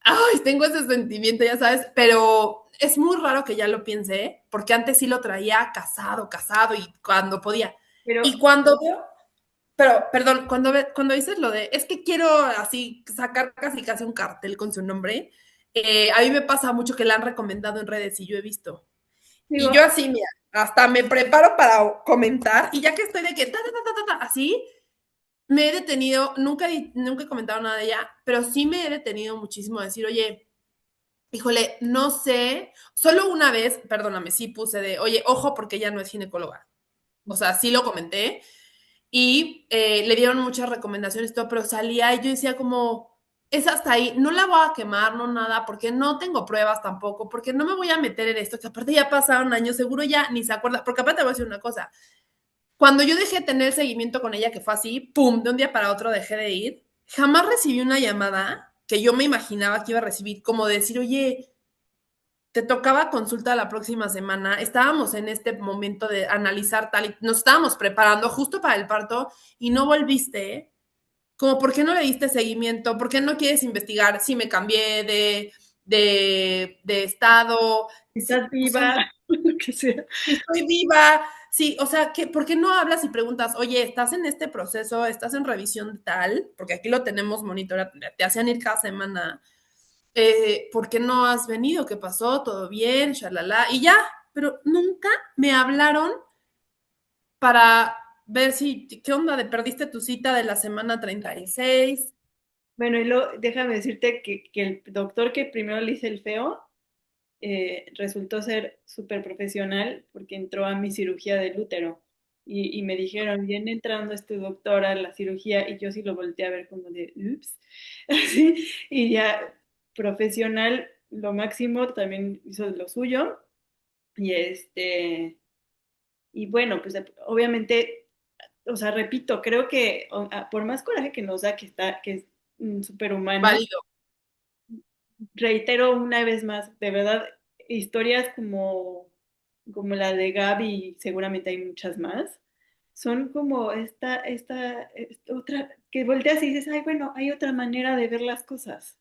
ay, tengo ese sentimiento, ya sabes, pero es muy raro que ya lo piense, porque antes sí lo traía casado y cuando podía. Pero Y cuando veo pero, perdón, cuando dices lo de, es que quiero así sacar casi un cartel con su nombre, a mí me pasa mucho que la han recomendado en redes y yo he visto. Y digo, yo así, mira, hasta me preparo para comentar y ya que estoy de que, así, me he detenido, nunca he comentado nada de ella, pero sí me he detenido muchísimo a decir, oye, híjole, no sé, solo una vez, perdóname, sí puse de, oye, ojo porque ella no es ginecóloga. O sea, sí lo comenté, y le dieron muchas recomendaciones y todo, pero salía y yo decía como, es hasta ahí, no la voy a quemar, no nada, porque no tengo pruebas tampoco, porque no me voy a meter en esto, que aparte ya pasaron años, seguro ya ni se acuerda, porque aparte te voy a decir una cosa, cuando yo dejé de tener seguimiento con ella, que fue así, pum, de un día para otro dejé de ir, jamás recibí una llamada que yo me imaginaba que iba a recibir, como decir, oye, te tocaba consulta la próxima semana, estábamos en este momento de analizar tal y nos estábamos preparando justo para el parto y no volviste, como por qué no le diste seguimiento, por qué no quieres investigar si me cambié de estado, estás o sea, viva, lo que sea. si estoy viva, sí, o sea, ¿por qué no hablas y preguntas, oye, estás en este proceso, estás en revisión tal, porque aquí lo tenemos monitoreado, te hacían ir cada semana, ¿por qué no has venido? ¿Qué pasó? ¿Todo bien? Shalala. Y ya, pero nunca me hablaron para ver si, ¿qué onda? ¿De perdiste tu cita de la semana 36? Bueno, y luego déjame decirte que el doctor que primero le hice el feo resultó ser súper profesional porque entró a mi cirugía del útero y me dijeron, viene entrando este doctor a la cirugía y yo sí lo volteé a ver como de, ups, así, y ya profesional, lo máximo, también hizo lo suyo y y bueno, pues obviamente, o sea, repito, creo que por más coraje que nos da que está, que es súper humano, Válido. reitero una vez más, de verdad, historias como la de Gaby, seguramente hay muchas más, son como esta otra, que volteas y dices, ay, bueno, hay otra manera de ver las cosas,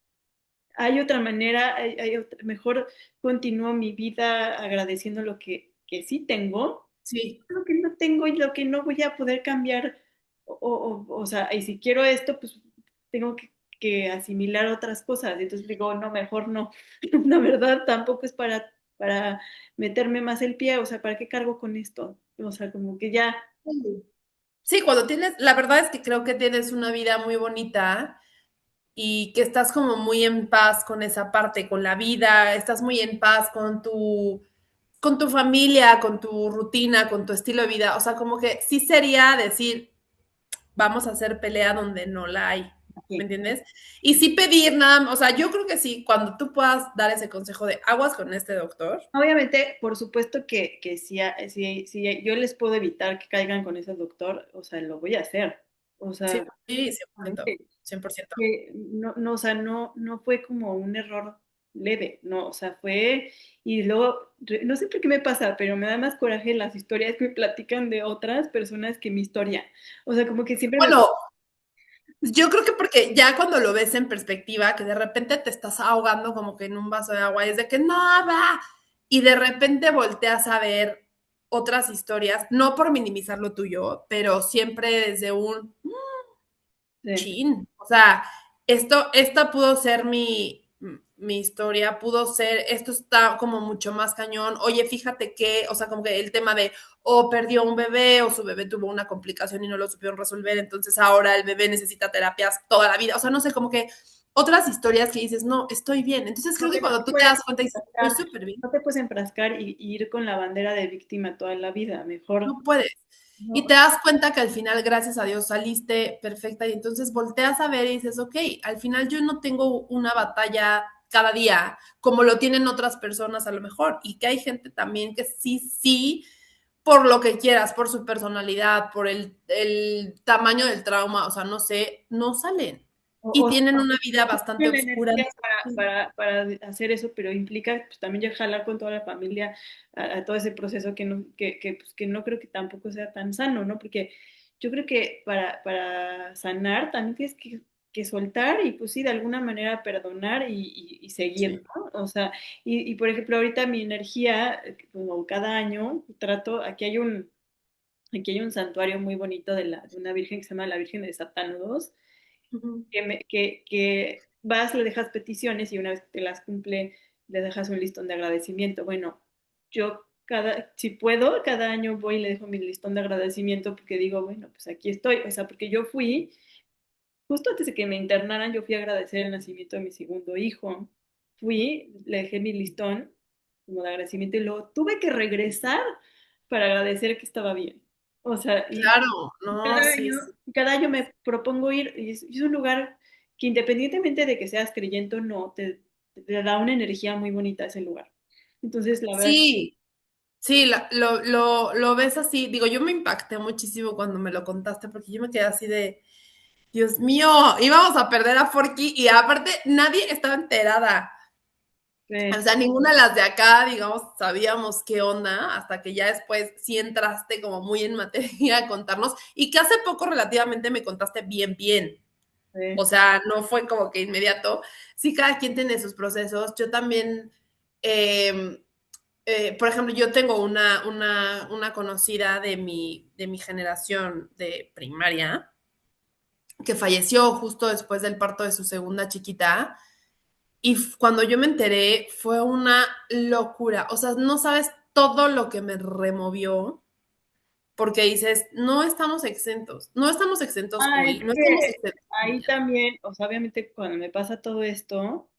hay otra manera, mejor continúo mi vida agradeciendo lo que sí tengo, Sí, lo que no tengo y lo que no voy a poder cambiar, o sea, y si quiero esto, pues tengo que asimilar otras cosas. Entonces digo, no, mejor no. La verdad, tampoco es para meterme más el pie, o sea, ¿para qué cargo con esto? O sea, como que ya, sí, cuando tienes, la verdad es que creo que tienes una vida muy bonita y que estás como muy en paz con esa parte, con la vida, estás muy en paz con tu familia, con tu rutina, con tu estilo de vida. O sea, como que sí sería decir, vamos a hacer pelea donde no la hay. ¿Me sí. entiendes? Y sí pedir nada, o sea, yo creo que sí, cuando tú puedas dar ese consejo de aguas con este doctor. Obviamente, por supuesto que si yo les puedo evitar que caigan con ese doctor, o sea, lo voy a hacer. O Sí, sea, sí, 100%, 100%. que no, no, o sea, no fue como un error, leve, no, o sea, fue, y luego, no sé por qué me pasa, pero me da más coraje las historias que me platican de otras personas que mi historia. O sea, como que siempre me... Bueno, yo creo que porque ya cuando lo ves en perspectiva, que de repente te estás ahogando como que en un vaso de agua, y es de que no va, y de repente volteas a ver otras historias, no por minimizar lo tuyo, pero siempre desde un Sí. chin. O sea, esta pudo ser mi historia, pudo ser, esto está como mucho más cañón. Oye, fíjate que, o sea, como que el tema de, o perdió un bebé, o su bebé tuvo una complicación y no lo supieron resolver, entonces ahora el bebé necesita terapias toda la vida. O sea, no sé, como que otras historias que dices, no, estoy bien. Entonces creo que Porque no cuando te tú te puedes das cuenta y dices, estoy enfrascar, súper bien, no te puedes enfrascar y ir con la bandera de víctima toda la vida, mejor, no puedes. no, Y te das cuenta que al final, gracias a Dios, saliste perfecta y entonces volteas a ver y dices, ok, al final yo no tengo una batalla cada día como lo tienen otras personas a lo mejor y que hay gente también que sí, sí, por lo que quieras, por su personalidad, por el tamaño del trauma, o sea, no sé, no salen y o tienen una vida no bastante tiene la oscura. energía para hacer eso, pero implica pues, también ya jalar con toda la familia a todo ese proceso pues, que no creo que tampoco sea tan sano, ¿no? Porque yo creo que para sanar también tienes que soltar y pues sí, de alguna manera perdonar y seguir, Sí. ¿no? O sea, por ejemplo, ahorita mi energía, como cada año, trato, aquí hay un santuario muy bonito de una virgen que se llama la Virgen de Satánudos, Ujú. que vas, le dejas peticiones y una vez que te las cumple, le dejas un listón de agradecimiento. Bueno, yo si puedo, cada año voy y le dejo mi listón de agradecimiento porque digo, bueno, pues aquí estoy. O sea, porque yo fui, justo antes de que me internaran, yo fui a agradecer el nacimiento de mi segundo hijo. Fui, le dejé mi listón como de agradecimiento y luego tuve que regresar para agradecer que estaba bien. O sea, Claro, no, sí, sí. cada año me propongo ir, y es un lugar que independientemente de que seas creyente o no, te da una energía muy bonita ese lugar. Entonces, la verdad, Sí, sí, lo ves así. Digo, yo me impacté muchísimo cuando me lo contaste porque yo me quedé así de, Dios mío, íbamos a perder a Forky y aparte nadie estaba enterada. O que sea, ninguna de las de acá, digamos, sabíamos qué onda, hasta que ya después sí entraste como muy en materia a contarnos y que hace poco relativamente me contaste bien, bien. O sea, no fue como que inmediato. Sí, cada quien tiene sus procesos. Yo también, eh, por ejemplo, yo tengo una conocida de mi generación de primaria que falleció justo después del parto de su segunda chiquita. Y cuando yo me enteré, fue una locura. O sea, no sabes todo lo que me removió, porque dices, no estamos exentos ah, es hoy, no estamos que exentos ahí mañana. también, o sea, obviamente cuando me pasa todo esto,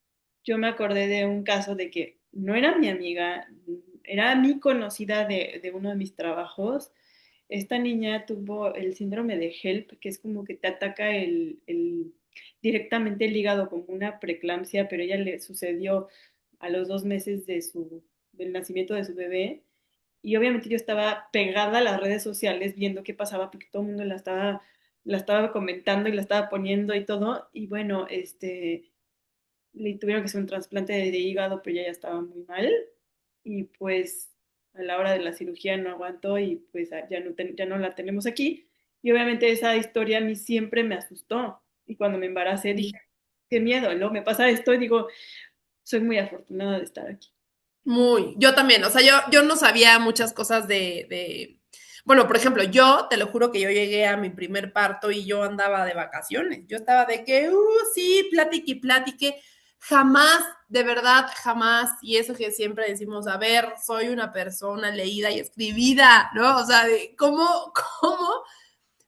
yo me acordé de un caso de que no era mi amiga, era mi conocida de uno de mis trabajos. Esta niña tuvo el síndrome de HELP, que es como que te ataca directamente el hígado como una preeclampsia, pero ella le sucedió a los 2 meses del nacimiento de su bebé. Y obviamente yo estaba pegada a las redes sociales viendo qué pasaba porque todo el mundo la estaba comentando y la estaba poniendo y todo. Y bueno, le tuvieron que hacer un trasplante de hígado, pero ella ya estaba muy mal. Y pues a la hora de la cirugía no aguantó y pues ya no la tenemos aquí. Y obviamente esa historia a mí siempre me asustó. Y cuando me embaracé dije, qué miedo, ¿no? Me pasa esto y digo, soy muy afortunada de estar aquí. Muy, yo también, o sea, yo no sabía muchas cosas bueno, por ejemplo, yo te lo juro que yo llegué a mi primer parto y yo andaba de vacaciones, yo estaba de que, sí, platique y platique, jamás, de verdad, jamás, y eso que siempre decimos, a ver, soy una persona leída y escribida, ¿no? O sea, de cómo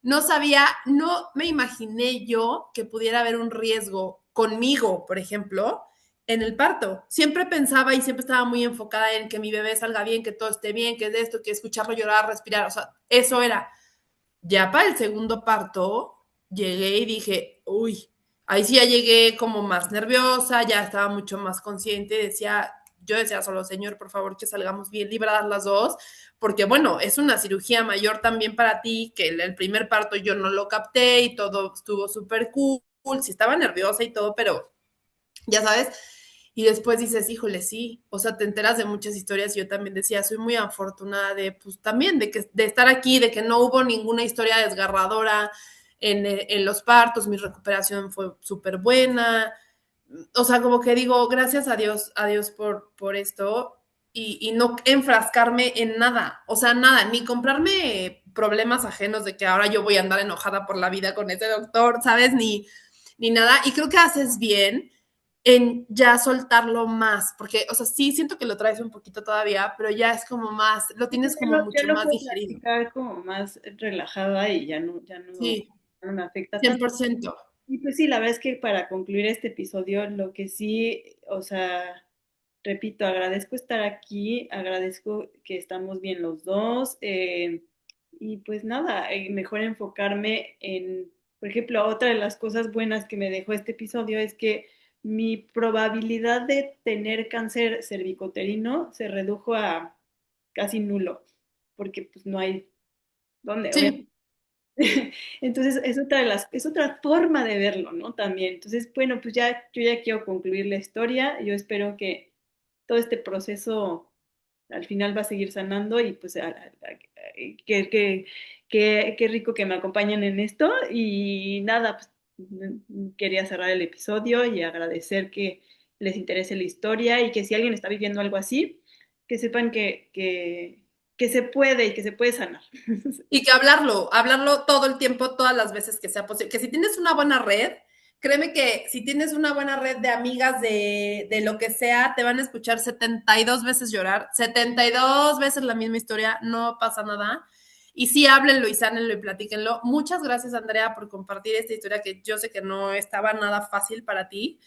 no sabía, no me imaginé yo que pudiera haber un riesgo conmigo, por ejemplo, en el parto. Siempre pensaba y siempre estaba muy enfocada en que mi bebé salga bien, que todo esté bien, que es de esto, que escucharlo llorar, respirar, o sea, eso era. Ya para el segundo parto, llegué y dije, uy, ahí sí ya llegué como más nerviosa, ya estaba mucho más consciente, yo decía solo, Señor, por favor, que salgamos bien libradas las dos, porque bueno, es una cirugía mayor también para ti, que el primer parto yo no lo capté y todo estuvo súper cool, sí estaba nerviosa y todo, pero ya sabes. Y después dices, híjole, sí, o sea, te enteras de muchas historias y yo también decía, soy muy afortunada de, pues también, de estar aquí, de que no hubo ninguna historia desgarradora en los partos, mi recuperación fue súper buena, o sea, como que digo, gracias a Dios por esto y no enfrascarme en nada, o sea, nada, ni comprarme problemas ajenos de que ahora yo voy a andar enojada por la vida con ese doctor, ¿sabes? Ni nada. Y creo que haces bien en ya soltarlo más, porque, o sea, sí siento que lo traes un poquito todavía, pero ya es como más, lo tienes como Ya mucho lo más puedo digerido. platicar como más relajada y Sí, ya no me afecta tanto. 100%. Y pues sí, la verdad es que para concluir este episodio, lo que sí, o sea, repito, agradezco estar aquí, agradezco que estamos bien los dos, y pues nada, mejor enfocarme en, por ejemplo, otra de las cosas buenas que me dejó este episodio es que mi probabilidad de tener cáncer cervicoterino se redujo a casi nulo, porque pues no hay dónde, obviamente. Sí, Entonces es otra forma de verlo, ¿no? También. Entonces, bueno, pues ya, yo ya quiero concluir la historia. Yo espero que todo este proceso al final va a seguir sanando y pues qué rico que me acompañen en esto. Y nada, pues quería cerrar el episodio y agradecer que les interese la historia y que si alguien está viviendo algo así, que sepan que se puede y que se puede sanar. y que hablarlo todo el tiempo, todas las veces que sea posible. Que si tienes una buena red, créeme que si tienes una buena red de amigas de lo que sea, te van a escuchar 72 veces llorar, 72 veces la misma historia, no pasa nada. Y sí, háblenlo y sánenlo y platíquenlo. Muchas gracias, Andrea, por compartir esta historia que yo sé que no estaba nada fácil para ti.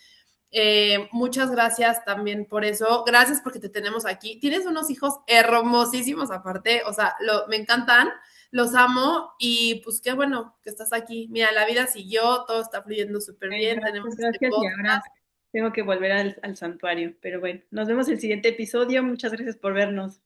Muchas gracias también por eso. Gracias porque te tenemos aquí. Tienes unos hijos hermosísimos aparte, o sea, me encantan, los amo y pues qué bueno que estás aquí. Mira, la vida siguió, todo está fluyendo súper bien, tenemos Gracias, este gracias. Y podcast. ahora tengo que volver al santuario. Pero bueno, nos vemos el siguiente episodio. Muchas gracias por vernos.